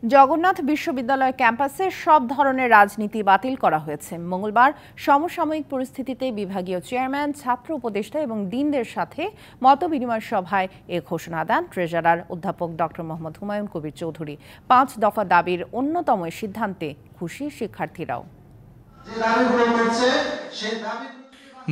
জগন্নাথ বিশ্ববিদ্যালয় ক্যাম্পাসে সব ধরনের রাজনীতি বাতিল করা হয়েছে। মঙ্গলবার সমসাময়িক পরিস্থিতিতে বিভাগীয় চেয়ারম্যান, ছাত্র উপদেষ্টা এবং ডিনদের সাথে মতবিনিময় সভায় এ ঘোষণা দেন ট্রেজারার অধ্যাপক ডক্টর মোহাম্মদ হুমায়ুন কবির চৌধুরী। ৫ দফা দাবির অন্যতম সিদ্ধান্তে খুশি শিক্ষার্থীরাও।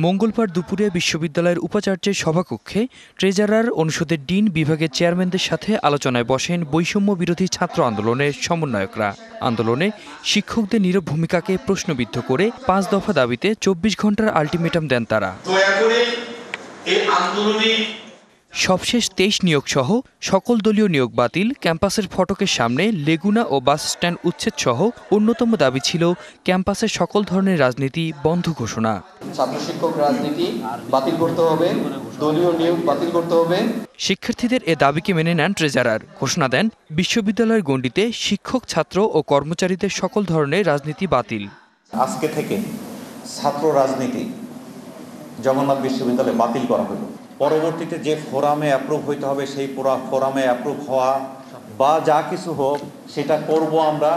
মঙ্গলবার দুপুরে বিশ্ববিদ্যালয়ের উপাচার্যের সভাকক্ষে ট্রেজারার অনুষদের ডিন বিভাগের চেয়ারম্যানদের সাথে আলোচনায় বসেন বৈষম্য বিরোধী ছাত্র আন্দোলনের সমন্বয়করা। আন্দোলনে শিক্ষকদের নীরব ভূমিকাকে প্রশ্নবিদ্ধ করে ৫ দফা দাবিতে ২৪ ঘন্টার আলটিমেটাম দেন তারা। সবশেষ ২৩ নিয়োগ সহ সকল দলীয় নিয়োগ বাতিল, ক্যাম্পাসের ফটকের সামনে লেগুনা ও বাস স্ট্যান্ড উচ্ছেদ সহ অন্যতম দাবি ছিল ক্যাম্পাসের সকল ধরনের রাজনীতি বন্ধ ঘোষণা। ছাত্র শিক্ষক রাজনীতি বাতিল করতে হবে, দলীয় নিয়োগ বাতিল করতে হবে। শিক্ষার্থীদের এ দাবিকে মেনে নেন ট্রেজারার। ঘোষণা দেন বিশ্ববিদ্যালয়ের গণ্ডিতে শিক্ষক, ছাত্র ও কর্মচারীদের সকল ধরনের রাজনীতি বাতিল। আজকে থেকে ছাত্র রাজনীতি জগন্নাথ বিশ্ববিদ্যালয়ে বাতিল করা হলো। পরবর্তীতে যে ফোরামে অ্যাপ্রুভ হইতে হবে সেই ফোরামে অ্যাপ্রুভ হওয়া বা যা কিছু হোক সেটা করব আমরা,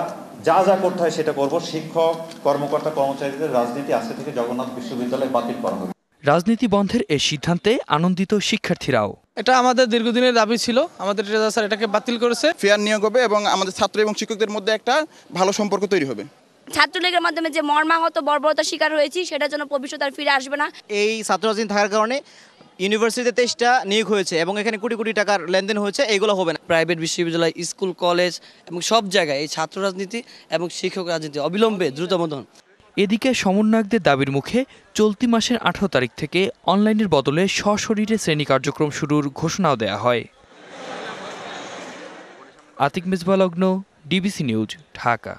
যা যা করতে হয় সেটা করব। শিক্ষক, কর্মকর্তা, কর্মচারীদের রাজনীতি আজকে থেকে জগন্নাথ বিশ্ববিদ্যালয়ে বাতিল করা হবে। রাজনীতি বন্ধের এই সিদ্ধান্তে আনন্দিত শিক্ষার্থীরাও। এটা আমাদের দীর্ঘদিনের দাবি ছিল, আমাদের ট্রেজারার স্যার এটাকে বাতিল করেছে। ফেয়ার নিয়োগ হবে এবং আমাদের ছাত্র এবং শিক্ষকদের মধ্যে একটা ভালো সম্পর্ক তৈরি হবে। ছাত্রলীগের মাধ্যমে যে মর্মাহত বর্বরতার শিকার হয়েছি সেটার জন্য ভবিষ্যতে আর ফিরে আসবে না। এই ছাত্র রাজনীতি থাকার কারণে ইউনিভার্সিটিতে 23টা নিয়োগ হয়েছে এবং এখানে কোটি কোটি টাকার লেনদেন হয়েছে, এগুলো হবে না। প্রাইভেট বিশ্ববিদ্যালয়, স্কুল, কলেজ এবং সব জায়গায় এই ছাত্র রাজনীতি এবং শিক্ষক রাজনীতি অবিলম্বে দ্রুত বন্ধন। এদিকে সমন্বয়কদের দাবির মুখে চলতি মাসের ১৮ তারিখ থেকে অনলাইনের বদলে সশরীরে শ্রেণী কার্যক্রম শুরুর ঘোষণাও দেয়া হয়। আতিক মেজবা লগ্ন, ডিবিসি নিউজ, ঢাকা।